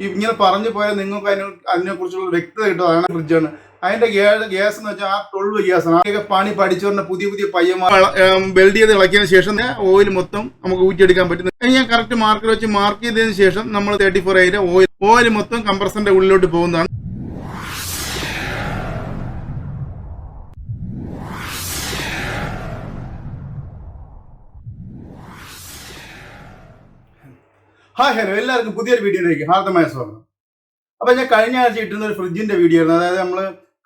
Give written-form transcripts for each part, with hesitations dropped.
ഇങ്ങനെ പറഞ്ഞു പോയാൽ നിങ്ങൾക്ക് അതിനെക്കുറിച്ചുള്ള വ്യക്തത കിട്ടും. അതാണ് ഫ്രിഡ്ജാണ്. അതിന്റെ ഗ്യാസ് എന്ന് വെച്ചാൽ R12 ഗ്യാസാണ്. അതൊക്കെ പണി പഠിച്ചുകൊണ്ട് പുതിയ പയ്യന്മാർ വെൽഡ് ചെയ്ത് ഇളക്കിയതിന് ശേഷം ഓയിൽ മൊത്തം നമുക്ക് ഊറ്റിയെടുക്കാൻ പറ്റും. ഞാൻ കറക്റ്റ് മാർക്കർ വെച്ച് മാർക്ക് ചെയ്തതിന് ശേഷം നമ്മൾ 34 ആയിട്ട് ഓയിൽ മൊത്തം കംപ്രസറിന്റെ ഉള്ളിലോട്ട് പോകുന്നതാണ്. ഹായ് ഹലോ, എല്ലാവർക്കും പുതിയൊരു വീഡിയോയിലേക്ക് ഹാർദമായ സ്വാഗതം. അപ്പോൾ ഞാൻ കഴിഞ്ഞ ആഴ്ച ഇട്ടുന്ന ഒരു ഫ്രിഡ്ജിന്റെ വീഡിയോ ആയിരുന്നു. അതായത് നമ്മൾ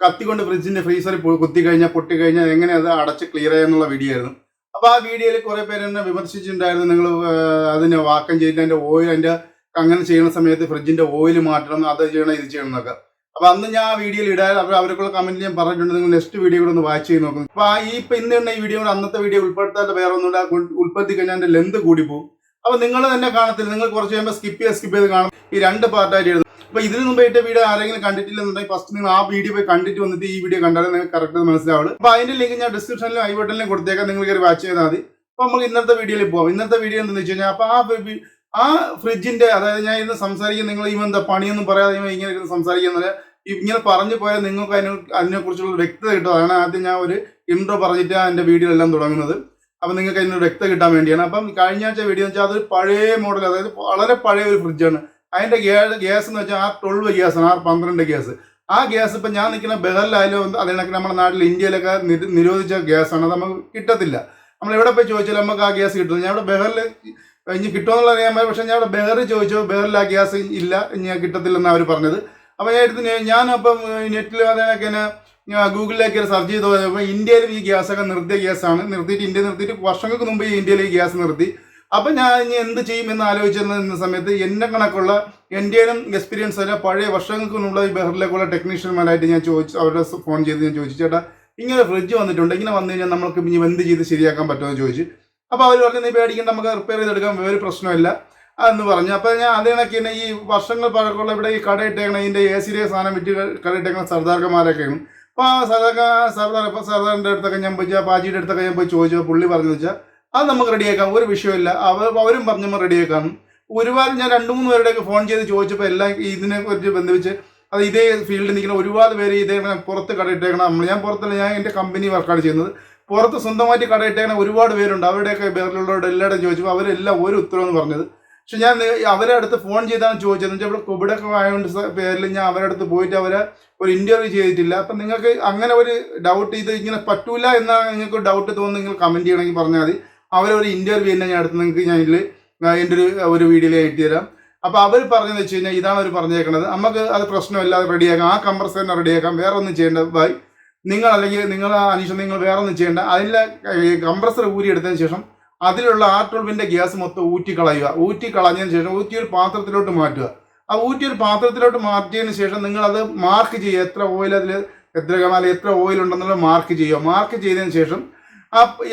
കത്തിക്കൊണ്ട് ഫ്രിഡ്ജിന്റെ ഫ്രീസറിൽ കുത്തിക്കഴിഞ്ഞാൽ പൊട്ടിക്കഴിഞ്ഞാൽ എങ്ങനെ അത് അടച്ച് ക്ലിയർ ചെയ്യാന്നുള്ള വീഡിയോ ആയിരുന്നു. അപ്പോൾ ആ വീഡിയോയിൽ കുറേ പേര് എന്നെ വിമർശിച്ചിട്ടുണ്ടായിരുന്നു. നിങ്ങൾ അതിനെ വാക്കം ചെയ്തിട്ട് അതിൻ്റെ ഓയിൽ അങ്ങനെ ചെയ്യുന്ന സമയത്ത് ഫ്രിഡ്ജിന്റെ ഓയിൽ മാറ്റണം, അത് ചെയ്യണം, ഇത് ചെയ്യണം എന്നൊക്കെ. അപ്പോൾ അന്ന് ഞാൻ ആ വീഡിയോയിൽ ഇടാൻ അവർക്കുള്ള കമന്റിൽ ഞാൻ പറഞ്ഞിട്ടുണ്ട്. നിങ്ങൾ നെക്സ്റ്റ് വീഡിയോ കൂടെ ഒന്ന് വാച്ച് ചെയ്ത് നോക്കുന്നു. അപ്പോൾ ഇന്ന് ഈ വീഡിയോ കൂടെ അന്നത്തെ വീഡിയോ ഉൾപ്പെടുത്താതെ വേറെ ഒന്നുമില്ല. ഉൾപ്പെടുത്തി കഴിഞ്ഞാൽ അതിന്റെ ലെന്ത് കൂടി പോകും. അപ്പോൾ നിങ്ങൾ തന്നെ കാണത്തില്ല, നിങ്ങൾ കുറച്ച് കഴിയുമ്പോൾ സ്കിപ്പ് ചെയ്ത് കാണും. ഈ രണ്ട് പാർട്ടായിട്ട് എഴുതും. അപ്പോൾ ഇതിന് മുമ്പ് ഇട്ട വീഡിയോ ആരെങ്കിലും കണ്ടിട്ടില്ലെന്നുണ്ടെങ്കിൽ ഫസ്റ്റ് നിങ്ങൾ ആ വീഡിയോ പോയി കണ്ടിട്ട് വന്നിട്ട് ഈ വീഡിയോ കണ്ടാൽ നിങ്ങൾക്ക് കറക്റ്റ് മനസ്സിലാവുള്ളൂ. അപ്പോൾ അതിന്റെ ലിങ്ക് ഞാൻ ഡിസ്ക്രിപ്ഷനിലും ഐ ബട്ടണിലും കൊടുത്തേക്കാം, നിങ്ങൾ കയറി വാച്ച് ചെയ്താൽ മതി. അപ്പോൾ നമുക്ക് ഇന്നത്തെ വീഡിയോയിൽ പോകാം. ഇന്നത്തെ വീഡിയോ എന്താണെന്ന് വെച്ച് കഴിഞ്ഞാൽ, അപ്പോൾ ആ ഫ്രിഡ്ജിന്റെ, അതായത് ഞാൻ ഇന്ന് സംസാരിക്കുന്ന, നിങ്ങൾ എന്താ പണിയൊന്നും പറയാതെ ഇങ്ങനെ ഇരുന്ന് സംസാരിക്കുന്നത്, ഇങ്ങനെ പറഞ്ഞു പോയാൽ നിങ്ങൾക്ക് അതിനെക്കുറിച്ചുള്ള വ്യക്തത കിട്ടും. അതാണ് ആദ്യം ഞാൻ ഒരു ഇൻട്രോ പറഞ്ഞിട്ട് എൻ്റെ വീഡിയോ എല്ലാം തുടങ്ങുന്നത്. അപ്പം നിങ്ങൾക്ക് അതിനൊരു വ്യക്തത കിട്ടാൻ വേണ്ടിയാണ്. അപ്പം കഴിഞ്ഞ ആഴ്ച വീഡിയോ എന്ന് വെച്ചാൽ അതൊരു പഴയ മോഡൽ, അതായത് വളരെ പഴയ ഒരു ഫ്രിഡ്ജാണ്. അതിൻ്റെ ഗ്യാസ് എന്ന് വെച്ചാൽ R12 ഗ്യാസാണ്, R12 ഗ്യാസ്. ആ ഗ്യാസ് ഇപ്പം ഞാൻ നിൽക്കുന്ന ബഹറിലായാലും അതിനൊക്കെ നമ്മുടെ നാട്ടിൽ ഇന്ത്യയിലൊക്കെ നിരോധിച്ച ഗ്യാസാണ്. അത് നമുക്ക് കിട്ടത്തില്ല. നമ്മൾ എവിടെ പോയി ചോദിച്ചാൽ നമുക്ക് ആ ഗ്യാസ് കിട്ടുന്നത്. ഞാൻ ഇവിടെ ബഹറിൽ ഇനി കിട്ടുമെന്നുള്ള അറിയാൻ പറ്റും. പക്ഷേ ഞാൻ ഇവിടെ ബഹറിൽ ചോദിച്ചു, ബഹറിൽ ആ ഗ്യാസ് ഇല്ല, ഇനി കിട്ടത്തില്ലെന്നാണ് അവർ പറഞ്ഞത്. അപ്പോൾ ഞാനപ്പം നെറ്റിൽ അതിനൊക്കെ ഗൂഗിളിലേക്ക് സെർച്ച് ചെയ്ത് പോയപ്പോൾ ഇന്ത്യയിൽ ഈ ഗ്യാസൊക്കെ നിർത്തിയ ഗ്യാസാണ്. ഇന്ത്യ നിർത്തിയിട്ട് വർഷങ്ങൾക്ക് മുമ്പ് ഈ ഇന്ത്യയിൽ ഈ ഗ്യാസ് നിർത്തി. അപ്പം ഞാൻ ഇനി എന്ത് ചെയ്യുമെന്ന് ആലോചിച്ചിരുന്ന സമയത്ത് എന്നെ കണക്കുള്ള എൻ്റെയും എക്സ്പീരിയൻസ് അല്ല, പഴയ വർഷങ്ങൾക്ക് മുമ്പുള്ള ഈ ബഹറിലേക്കുള്ള ടെക്നീഷ്യന്മാരായിട്ട് ഞാൻ ചോദിച്ചു, അവരുടെ ഫോൺ ചെയ്ത് ഞാൻ ചോദിച്ചു, ചേട്ടാ ഇങ്ങനെ ഫ്രിഡ്ജ് വന്നിട്ടുണ്ട്, ഇങ്ങനെ വന്നു കഴിഞ്ഞാൽ നമുക്ക് ഇനി എന്ത് ചെയ്ത് ശരിയാക്കാൻ പറ്റുമെന്ന് ചോദിച്ചു. അപ്പോൾ അവർ പറഞ്ഞു, നീ പേടിക്കേണ്ട, നമുക്ക് റിപ്പയർ ചെയ്തെടുക്കാൻ ഒരു പ്രശ്നമില്ല എന്ന് പറഞ്ഞു. അപ്പോൾ ഞാൻ അതേ കണക്ക് തന്നെ ഈ വർഷങ്ങൾ പഴക്കമുള്ള ഇവിടെ ഈ കടയിട്ടേക്കണം, ഇതിൻ്റെ AC സാധനം വിറ്റ് കടയിട്ടേക്കണം സർദാർക്കന്മാരൊക്കെയാണ്. അപ്പോൾ സർദാറിൻ്റെ അടുത്തൊക്കെ ഞാൻ പോയി, പാജിയുടെ അടുത്തൊക്കെ ഞാൻ പോയി ചോദിച്ചു. പുള്ളി പറഞ്ഞു വെച്ചാൽ അത് നമുക്ക് റെഡിയാക്കാം, ഒരു വിഷയമില്ല. അവരും പറഞ്ഞു നമ്മൾ റെഡിയാക്കാം. ഒരുപാട് ഞാൻ 2-3 പേരുടെയൊക്കെ ഫോൺ ചെയ്ത് ചോദിച്ചപ്പോൾ എല്ലാം ഇതിനെക്കുറിച്ച് ബന്ധിപ്പിച്ച് അത് ഇതേ ഫീൽഡിൽ നിൽക്കുന്ന ഒരുപാട് പേര് ഇതേ പുറത്ത് കടയിട്ടേക്കണം. ഞാൻ പുറത്തല്ല, ഞാൻ എൻ്റെ കമ്പനി വർക്കാണ് ചെയ്യുന്നത്. പുറത്ത് സ്വന്തമായിട്ട് കടയിട്ടേക്കണം ഒരുപാട് പേരുണ്ട്. അവരുടെയൊക്കെ ബേറിലുള്ളവരുടെ എല്ലാവരും ചോദിച്ചപ്പോൾ അവരെല്ലാം ഒരു ഉത്തരവെന്ന് പറഞ്ഞത്. പക്ഷെ ഞാൻ അവരെ അടുത്ത് ഫോൺ ചെയ്താണ് ചോദിച്ചത്. ഇവിടെ കോവിഡൊക്കെ ആയതുകൊണ്ട് പേരിൽ ഞാൻ അവരുടെ അടുത്ത് പോയിട്ട് അവരെ ഒരു ഇൻ്റർവ്യൂ ചെയ്തിട്ടില്ല. അപ്പം നിങ്ങൾക്ക് അങ്ങനെ ഒരു ഡൗട്ട്, ഇത് ഇങ്ങനെ പറ്റൂല എന്നാണ് നിങ്ങൾക്ക് ഡൗട്ട് തോന്നുന്നു, നിങ്ങൾ കമൻറ്റ് ചെയ്യണമെങ്കിൽ പറഞ്ഞാൽ മതി. അവരൊരു ഇൻ്റർവ്യൂ തന്നെ ഞാൻ അടുത്ത് നിങ്ങൾക്ക് എൻ്റെ ഒരു വീഡിയോയിൽ ഇട്ട് തരാം. അപ്പോൾ അവർ പറഞ്ഞതെന്ന് വെച്ച് കഴിഞ്ഞാൽ ഇതാണ് അവർ പറഞ്ഞേക്കുന്നത്, നമുക്ക് അത് പ്രശ്നമില്ലാതെ റെഡിയാക്കാം, ആ കംപ്രസർ തന്നെ റെഡിയാക്കാം, വേറെ ഒന്നും ചെയ്യേണ്ട ബൈ നിങ്ങൾ, അല്ലെങ്കിൽ നിങ്ങൾ അനീഷ് നിങ്ങൾ വേറെ ഒന്നും ചെയ്യേണ്ട. അതിലെ കംപ്രസർ ഊരിയെടുത്തതിന് ശേഷം അതിലുള്ള R12 ഗ്യാസ് മൊത്തം ഊറ്റിക്കളഞ്ഞതിന് ശേഷം ഊറ്റിയൊരു പാത്രത്തിലോട്ട് മാറ്റുക. ആ ഊറ്റിയൊരു പാത്രത്തിലോട്ട് മാറ്റിയതിന് ശേഷം നിങ്ങളത് മാർക്ക് ചെയ്യുക, എത്ര ഓയിൽ അതിൽ എത്ര ഓയിൽ ഉണ്ടെന്നുള്ള മാർക്ക് ചെയ്യുക. മാർക്ക് ചെയ്തതിന് ശേഷം അപ്പോൾ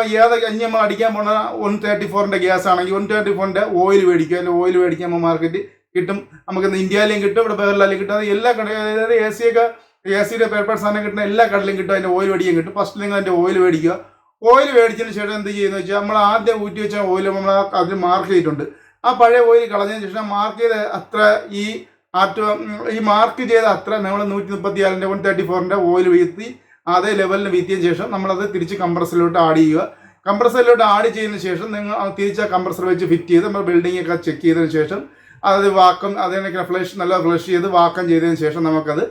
ഇനി നമ്മൾ അടിക്കാൻ പോകുന്ന 134 ഗ്യാസ് ആണെങ്കിൽ 134 ഓയിൽ മേടിക്കുക. അല്ലെങ്കിൽ ഓയിൽ മേടിക്കുമ്പോൾ മാർക്കറ്റ് കിട്ടും, നമുക്ക് ഇന്ത്യയിലും കിട്ടും, ഇവിടെ ബഹറിലും കിട്ടും. അത് എല്ലാ കട, അതായത് AC പേപ്പർ സാധനം കിട്ടുന്ന എല്ലാ കടയിലും കിട്ടും. അതിൻ്റെ ഓയിൽ മേടിക്കാൻ കിട്ടും. ഫസ്റ്റ് നിങ്ങൾ അതിൻ്റെ ഓയിൽ മേടിക്കുക. ഓയിൽ മേടിച്ചതിന് ശേഷം എന്ത് ചെയ്യുന്നത് വെച്ചാൽ, നമ്മൾ ആദ്യം ഊറ്റി വെച്ച ഓയിൽ നമ്മൾ അതിൽ മാർക്ക് ചെയ്തിട്ടുണ്ട്. ആ പഴയ ഓയിൽ കളഞ്ഞതിന് ശേഷം മാർക്ക് ചെയ്ത അത്ര ഈ മാർക്ക് ചെയ്ത അത്ര നമ്മൾ 134 134 ഓയിൽ വീഴ്ത്തി അതേ ലെവലിന് വീത്തിയതിന് ശേഷം നമ്മളത് തിരിച്ച് കംപ്രസറിലോട്ട് ആഡ് ചെയ്യുക. കംപ്രസറിലോട്ട് ആഡ് ചെയ്തതിന് ശേഷം നിങ്ങൾ തിരിച്ച് ആ കംപ്രസർ വെച്ച് ഫിറ്റ് ചെയ്ത് നമ്മൾ ബിൽഡിംഗ് ഒക്കെ ചെക്ക് ചെയ്തതിന് ശേഷം അത് വാക്കം അതിനൊക്കെ നല്ല ഫ്ലഷ് ചെയ്ത് വാക്കം ചെയ്തതിന് ശേഷം നമുക്കത്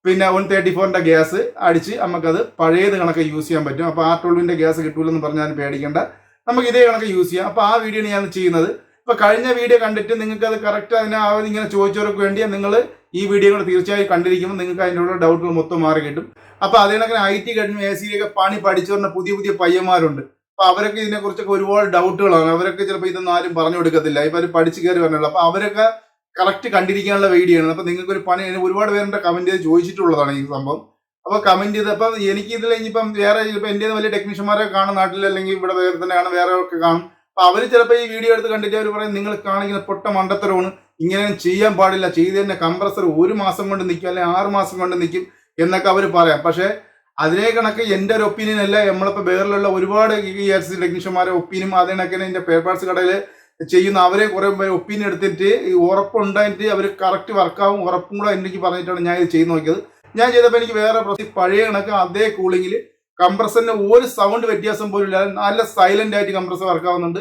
പിന്നെ 134 ഗ്യാസ് അടിച്ച് നമുക്കത് പഴയത് കണക്ക് യൂസ് ചെയ്യാൻ പറ്റും. അപ്പോൾ R12 ഗ്യാസ് കിട്ടൂലെന്ന് പറഞ്ഞാൽ പേടിക്കേണ്ട, നമുക്ക് ഇതേ കണക്ക് യൂസ് ചെയ്യാം. അപ്പോൾ ആ വീഡിയോ ഞാൻ ചെയ്യുന്നത്. ഇപ്പോൾ കഴിഞ്ഞ വീഡിയോ കണ്ടിട്ട് നിങ്ങൾക്ക് അത് കറക്റ്റ് ഇങ്ങനെ ചോദിച്ചവർക്ക് വേണ്ടി നിങ്ങൾ ഈ വീഡിയോ കൂടെ തീർച്ചയായും കണ്ടിരിക്കുമ്പോൾ നിങ്ങൾക്ക് അതിൻ്റെ ഉള്ള ഡൗട്ടുകൾ മൊത്തം മാറി കിട്ടും. അപ്പോൾ അതേ കണക്കിന് IT കഴിഞ്ഞ AC പണി പഠിച്ചു വരുന്ന പുതിയ പയ്യന്മാരുണ്ട്. അപ്പോൾ അവരൊക്കെ ഇതിനെക്കുറിച്ചൊക്കെ ഒരുപാട് ഡൗട്ടുകളാണ്. അവരൊക്കെ ചിലപ്പോൾ ഇതൊന്നും ആരും പറഞ്ഞു കൊടുക്കത്തില്ല, ഇപ്പോൾ അവർ പഠിച്ച് കയറി വരണല്ലോ. അപ്പോൾ അവരൊക്കെ കറക്റ്റ് കണ്ടിരിക്കാനുള്ള വീഡിയോ ആണ്. അപ്പോൾ നിങ്ങൾക്ക് ഒരു പണി ഒരുപാട് പേരുടെ കമൻറ്റ് ചെയ്ത് ചോദിച്ചിട്ടുള്ളതാണ് ഈ സംഭവം. അപ്പോൾ കമൻറ്റ് ചെയ്ത്, അപ്പം എനിക്ക് ഇതിൽ ഇനിയിപ്പം വേറെ ഇപ്പം എൻ്റെ വലിയ ടെക്നീഷ്യന്മാരൊക്കെ കാണും നാട്ടിൽ, അല്ലെങ്കിൽ ഇവിടെ വേറെ തന്നെ കാണും, വേറെ ഒക്കെ കാണും. അപ്പോൾ അവർ ചിലപ്പോൾ ഈ വീഡിയോ എടുത്ത് കണ്ടിട്ട് അവർ പറയും, നിങ്ങൾ കാണിക്കുന്ന പൊട്ട മണ്ടത്തരമാണ്, ഇങ്ങനെ ചെയ്യാൻ പാടില്ല, ചെയ്ത് തന്നെ കംപ്രസർ 1 മാസം കൊണ്ട് നിൽക്കും, അല്ലെങ്കിൽ 6 മാസം കൊണ്ട് നിൽക്കും എന്നൊക്കെ അവർ പറയാം. പക്ഷേ അതിനെ കണക്ക് എൻ്റെ ഒരു ഒപ്പീനിയൻ അല്ല. നമ്മളിപ്പോൾ ബേറിലുള്ള ഒരുപാട് ഈ AC ടെക്നീഷ്യന്മാരുടെ ഒപ്പീനിയൻ അതേ കണക്കിന് എൻ്റെ പേപ്പേഴ്സ് കടയിൽ ചെയ്യുന്ന അവരെ കുറെ ഒപ്പീനിയൻ എടുത്തിട്ട് ഉറപ്പുണ്ടായിട്ട് അവർ കറക്റ്റ് വർക്കാവും ഉറപ്പും കൂടെ എനിക്ക് പറഞ്ഞിട്ടാണ് ഞാൻ ഇത് ചെയ്ത് നോക്കിയത്. ഞാൻ ചെയ്തപ്പോൾ എനിക്ക് വേറെ പ്രശ്നം, പഴയ കണക്ക് അതേ കൂളിങ്ങിൽ കംപ്രസറിന് ഒരു സൗണ്ട് വ്യത്യാസം പോലും ഇല്ല, നല്ല സൈലന്റ് ആയിട്ട് കംപ്രസർ വർക്ക് ആവുന്നുണ്ട്.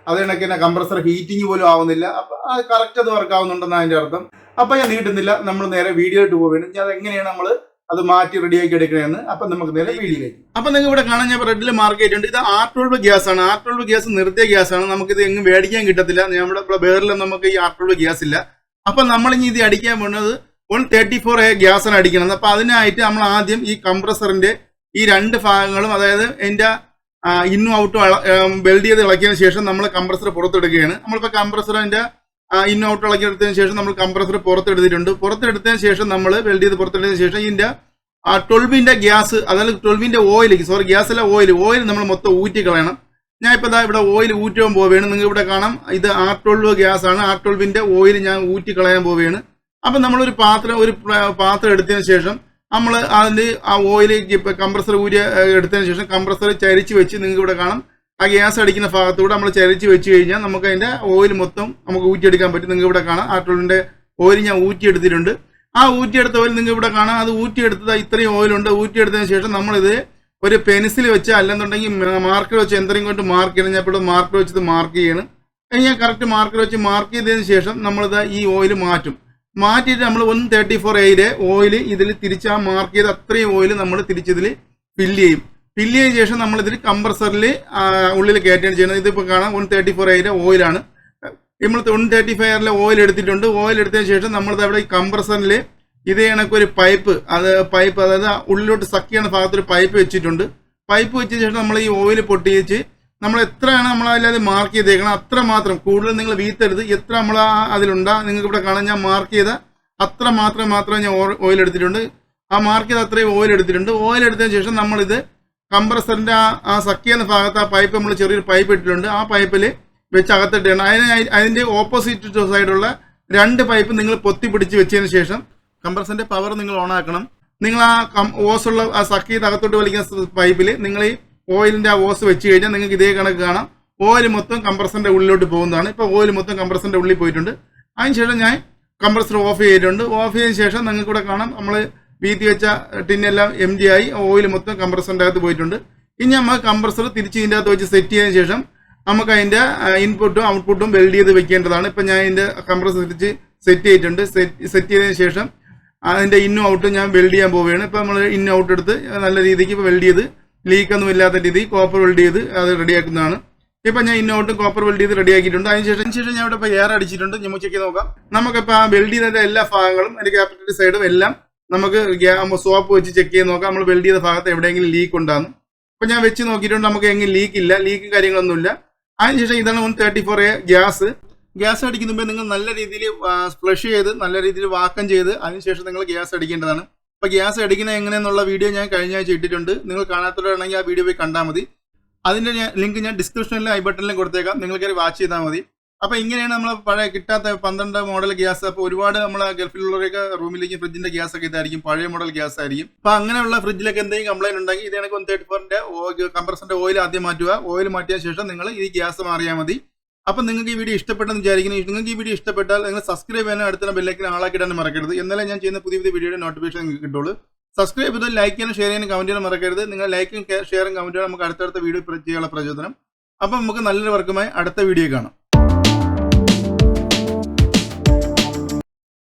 അതേ കണക്ക് തന്നെ കംപ്രസർ ഹീറ്റിംഗ് പോലും ആവുന്നില്ല. അപ്പൊ അത് കറക്റ്റ് അത് വർക്ക് ആവുന്നുണ്ടെന്നാണ് അതിന്റെ അർത്ഥം. അപ്പൊ ഞാൻ നീട്ടുന്നില്ല, നമ്മൾ നേരെ വീഡിയോ ഇട്ട് പോവുകയാണ്. ഞാൻ അതെങ്ങനെയാണ് നമ്മൾ അത് മാറ്റി റെഡിയാക്കി എടുക്കണമെന്ന്. അപ്പൊ നമുക്ക് നേരെ വീഡിയോയിലേക്ക്. അപ്പൊ നിങ്ങൾ ഇവിടെ കാണാൻ ഞാൻ റെഡിൽ മാർക്ക് ചെയ്തിട്ടുണ്ട്. ഇത് R12 ഗ്യാസ് ആണ്. R12 ഗ്യാസ് നിർത്തിയ ഗ്യാസ് ആണ്. നമുക്കിത് എങ്ങും മേടിക്കാൻ കിട്ടത്തില്ല. നമ്മുടെ വേറിൽ നമുക്ക് ഈ R12 ഗ്യാസ് ഇല്ല. അപ്പൊ നമ്മൾ ഇനി ഇത് അടിക്കാൻ പോകുന്നത് 134A ഗ്യാസ് ആണ് അടിക്കുന്നത്. അപ്പൊ അതിനായിട്ട് നമ്മൾ ആദ്യം ഈ കംപ്രസറിന്റെ ഈ രണ്ട് ഭാഗങ്ങളും, അതായത് എൻ്റെ ഇന്നും ഔട്ടും വെൽഡ് ചെയ്ത് ഇളക്കിയതിനു ശേഷം നമ്മൾ കംപ്രസർ പുറത്തെടുക്കുകയാണ്. നമ്മളിപ്പോൾ കംപ്രസറിന്റെ ഇന്നും ഔട്ട് ഇളക്കിയെടുത്തതിന് ശേഷം നമ്മൾ കംപ്രസർ പുറത്തെടുത്തിട്ടുണ്ട്. പുറത്തെടുത്തതിന് ശേഷം നമ്മൾ വെൽഡ് ചെയ്ത് പുറത്തെടുത്തതിന് ശേഷം ഇതിന്റെ 12ന്റെ ഗ്യാസ്, അതായത് 12ന്റെ ഓയിൽ, ഗ്യാസ് അല്ല ഓയിൽ നമ്മൾ മൊത്തം ഊറ്റി കളയണം. ഞാൻ ഇപ്പോൾ ഇവിടെ ഓയിൽ ഊറ്റാൻ പോവുകയാണ്. നിങ്ങൾ ഇവിടെ കാണാം, ഇത് R12 ഗ്യാസ് ആണ്. R12ന്റെ ഓയിൽ ഞാൻ ഊറ്റി കളയാൻ പോവുകയാണ്. അപ്പം നമ്മളൊരു പാത്രം എടുത്തതിന് ശേഷം നമ്മൾ അതിൽ ആ ഓയിൽ കംപ്രസർ ഊരി എടുത്തതിന് ശേഷം കംപ്രസർ ചരിച്ച് വെച്ച്, നിങ്ങൾക്ക് ഇവിടെ കാണാം, ആ ഗ്യാസ് അടിക്കുന്ന ഭാഗത്തൂടെ നമ്മൾ ചരിച്ച് വെച്ച് കഴിഞ്ഞാൽ നമുക്ക് അതിൻ്റെ ഓയിൽ മൊത്തം നമുക്ക് ഊറ്റിയെടുക്കാൻ പറ്റും. നിങ്ങൾക്ക് ഇവിടെ കാണാം, R12ന്റെ ഓയിൽ ഞാൻ ഊറ്റിയെടുത്തിട്ടുണ്ട്. ആ ഊറ്റിയെടുത്ത ഓയിൽ നിങ്ങൾ ഇവിടെ കാണാം, അത് ഊറ്റിയെടുത്തത് ഇത്രയും ഓയിലുണ്ട്. ഊറ്റിയെടുത്തതിന് ശേഷം നമ്മളിത് ഒരു പെൻസിൽ വെച്ച്, അല്ലെന്നുണ്ടെങ്കിൽ മാർക്കർ വെച്ച് എന്തെങ്കിലും കൊണ്ട് മാർക്ക് ചെയ്യണം. ഞാൻ ഇപ്പോൾ മാർക്കർ വെച്ചത് മാർക്ക് ചെയ്യണം. ഞാൻ കറക്റ്റ് മാർക്കർ വെച്ച് മാർക്ക് ചെയ്തതിന് ശേഷം നമ്മളിത് ഈ ഓയിൽ മാറ്റിയിട്ട് നമ്മൾ 134A ഓയിൽ ഇതിൽ തിരിച്ച്, ആ മാർക്ക് ചെയ്ത് അത്രയും ഓയിൽ നമ്മൾ തിരിച്ചിതിൽ ഫില്ല് ചെയ്യും. ഫില്ല് ചെയ്ത ശേഷം നമ്മളിതിൽ കംപ്രസറിൽ ഉള്ളിൽ കയറ്റുകയാണ് ചെയ്യുന്നത്. ഇതിപ്പോൾ കാണാം 134A ഓയിലാണ്. നമ്മൾ 135 ഓയിൽ എടുത്തിട്ടുണ്ട്. ഓയിൽ എടുത്തതിന് ശേഷം നമ്മളിത് അവിടെ ഈ കംപ്രസറിൽ ഇതേ കണക്കൊരു പൈപ്പ്, അതായത് ഉള്ളിലോട്ട് സക്ക് ചെയ്യുന്ന ഭാഗത്തൊരു പൈപ്പ് വെച്ചിട്ടുണ്ട്. പൈപ്പ് വെച്ചതിന് ശേഷം നമ്മൾ ഈ ഓയിൽ പൊട്ടിച്ച് നമ്മൾ എത്രയാണ് നമ്മൾ അതിലത് മാർക്ക് ചെയ്തേക്കണം അത്ര മാത്രം, കൂടുതൽ നിങ്ങൾ വീത്തെടുത്ത് എത്ര നമ്മൾ അതിലുണ്ടാ, നിങ്ങൾക്ക് ഇവിടെ കാണാൻ ഞാൻ മാർക്ക് ചെയ്ത അത്ര മാത്രം ഞാൻ ഓയിൽ എടുത്തിട്ടുണ്ട്. ആ മാർക്ക് ചെയ്ത അത്രയും ഓയിൽ എടുത്തിട്ടുണ്ട്. ഓയിൽ എടുത്തതിന് ശേഷം നമ്മളിത് കംപ്രസറിന്റെ ആ സക്ക് ചെയ്യുന്ന ഭാഗത്ത് ആ പൈപ്പ്, നമ്മൾ ചെറിയൊരു പൈപ്പ് ഇട്ടിട്ടുണ്ട്. ആ പൈപ്പിൽ വെച്ച് അകത്തിട്ടാണ്. അതിന്റെ ഓപ്പോസിറ്റ് സൈഡുള്ള രണ്ട് പൈപ്പ് നിങ്ങൾ പൊത്തി പിടിച്ച് വെച്ചതിന് ശേഷം കംപ്രസറിന്റെ പവർ നിങ്ങൾ ഓൺ ആക്കണം. നിങ്ങൾ ആ ഓസുള്ള ആ സക്ക് ചെയ്ത് അകത്തോട്ട് വലിക്കുന്ന പൈപ്പിൽ നിങ്ങൾ ഈ ഓയിലിന്റെ ആ ഓസ് വെച്ച് കഴിഞ്ഞാൽ നിങ്ങൾക്ക് ഇതേ കണക്ക് കാണാം, ഓയിൽ മൊത്തം കംപ്രസറിന്റെ ഉള്ളിലോട്ട് പോകുന്നതാണ്. ഇപ്പോൾ ഓയിൽ മൊത്തം കംപ്രസറിന്റെ ഉള്ളിൽ പോയിട്ടുണ്ട്. അതിനുശേഷം ഞാൻ കംപ്രസർ ഓഫ് ചെയ്തിട്ടുണ്ട്. ഓഫ് ചെയ്തതിന് ശേഷം നിങ്ങൾക്ക് ഇവിടെ കാണാം, നമ്മൾ വീത്തി വെച്ച ടിന്നെല്ലാം empty ആയി, ഓയിൽ മൊത്തം കംപ്രസറിന്റെ അകത്ത് പോയിട്ടുണ്ട്. ഇനി നമ്മൾ കംപ്രസർ തിരിച്ച് ഇതിൻ്റെ അകത്ത് വെച്ച് സെറ്റ് ചെയ്തതിന് ശേഷം നമുക്ക് അതിന്റെ ഇൻപുട്ടും ഔട്ട്പുട്ടും വെൽഡ് ചെയ്ത് വെക്കേണ്ടതാണ്. ഇപ്പം ഞാൻ ഇതിന്റെ കംപ്രസർ തിരിച്ച് സെറ്റ് ചെയ്തിട്ടുണ്ട്. സെറ്റ് ചെയ്തതിന് ശേഷം അതിന്റെ ഇന്നും ഔട്ടും ഞാൻ വെൽഡ് ചെയ്യാൻ പോവുകയാണ്. ഇപ്പം നമ്മൾ ഇന്നും ഔട്ട് എടുത്ത് നല്ല രീതിക്ക് ഇപ്പോൾ വെൽഡ് ചെയ്ത്, ലീക്കൊന്നും ഇല്ലാത്ത രീതി കോപ്പർ വെൽഡ് ചെയ്ത് അത് റെഡിയാക്കുന്നതാണ്. ഇപ്പം ഞാൻ ഇന്നോട്ടും കോപ്പർ വെൽഡ് ചെയ്ത് റെഡിയാക്കിയിട്ടുണ്ട്. അതിനുശേഷം ഞാൻ ഇവിടെ ഇപ്പോൾ എയർ അടിച്ചിട്ടുണ്ട്. നമുക്ക് ചെക്ക് നോക്കാം. നമുക്കിപ്പോൾ ആ വെൽഡ് ചെയ്തതിന്റെ എല്ലാ ഭാഗങ്ങളും, അതിന്റെ ക്യാപിറ്റൽ സൈഡും എല്ലാം നമുക്ക് സോപ്പ് വെച്ച് ചെക്ക് ചെയ്ത് നോക്കാം. നമ്മൾ വെൽഡ് ചെയ്ത ഭാഗത്ത് എവിടെയെങ്കിലും ലീക്ക് ഉണ്ടാകും. അപ്പം ഞാൻ വെച്ച് നോക്കിയിട്ടുണ്ട്, നമുക്ക് എങ്ങനെ ലീക്കും കാര്യങ്ങളൊന്നുമില്ല. അതിനുശേഷം ഇതാണ് 134A ഗ്യാസ് അടിക്കുന്ന മുമ്പ് നിങ്ങൾ നല്ല രീതിയിൽ ഫ്ലഷ് ചെയ്ത്, നല്ല രീതിയിൽ വാക്കം ചെയ്ത്, അതിനുശേഷം നിങ്ങൾ ഗ്യാസ് അടിക്കേണ്ടതാണ്. അപ്പോൾ ഗ്യാസ് അടിക്കുന്നത് എങ്ങനെയെന്നുള്ള വീഡിയോ ഞാൻ കഴിഞ്ഞ ആഴ്ച ഇട്ടിട്ടുണ്ട്. നിങ്ങൾ കാണാത്തവരാണെങ്കിൽ ആ വീഡിയോ പോയി കണ്ടാൽ മതി. അതിൻ്റെ ലിങ്ക് ഞാൻ ഡിസ്ക്രിപ്ഷനിലും ഐ ബട്ടണിലും കൊടുത്തേക്കാം. നിങ്ങൾക്ക് വാച്ച് ചെയ്താൽ മതി. അപ്പോൾ ഇങ്ങനെയാണ് നമ്മൾ പഴയ കിട്ടാത്ത 12 മോഡൽ ഗ്യാസ്. അപ്പോൾ ഒരുപാട് നമ്മൾ ഗൾഫിലുള്ളവരൊക്കെ റൂമിലേക്ക് ഫ്രിഡ്ജിന്റെ ഗ്യാസ് ഒക്കെ ഇതായിരിക്കും, പഴയ മോഡൽ ഗ്യാസ് ആയിരിക്കും. അപ്പോൾ അങ്ങനെയുള്ള ഫ്രിഡ്ജിലൊക്കെ എന്തെങ്കിലും കംപ്ലൈന്റ് ഉണ്ടെങ്കിൽ ഇതേ 134ന്റെ കംപ്രസറിന്റെ ഓയിൽ ആദ്യം മാറ്റുക. ഓയിൽ മാറ്റിയ ശേഷം നിങ്ങൾ ഈ ഗ്യാസ് മാറിയാൽ മതി. അപ്പം നിങ്ങൾക്ക് ഈ വീഡിയോ ഇഷ്ടപ്പെട്ടെന്ന് വിചാരിക്കുന്നു. നിങ്ങൾക്ക് ഈ വീഡിയോ ഇഷ്ടപ്പെട്ടാൽ നിങ്ങൾ സബ്സ്ക്രൈബ് ചെയ്യാനും അടുത്തുള്ള ബെല്ലൈക്കൻ ആളാക്കിയിടാനും മറക്കരുത്. എന്നാലേ ഞാൻ ചെയ്യുന്ന പുതിയ വീഡിയോയുടെ നോട്ടിഫിക്കേഷൻ നിങ്ങൾക്ക് കിട്ടുള്ളൂ. സബ്സ്ക്രൈബ് ചെയ്ത് ലൈക്ക് ചെയ്യാനും ഷെയർ ചെയ്യാനും കമന്റ് ചെയ്യാനും മറക്കരുത്. നിങ്ങൾ ലൈക്കും ഷെയറും കമന്റ് ചെയ്യാൻ നമുക്ക് അടുത്തടുത്ത വീഡിയോ ചെയ്യാനുള്ള പ്രചോദനം. അപ്പം നമുക്ക് നല്ലൊരു വർക്കുമായി അടുത്ത വീഡിയോ കാണാം.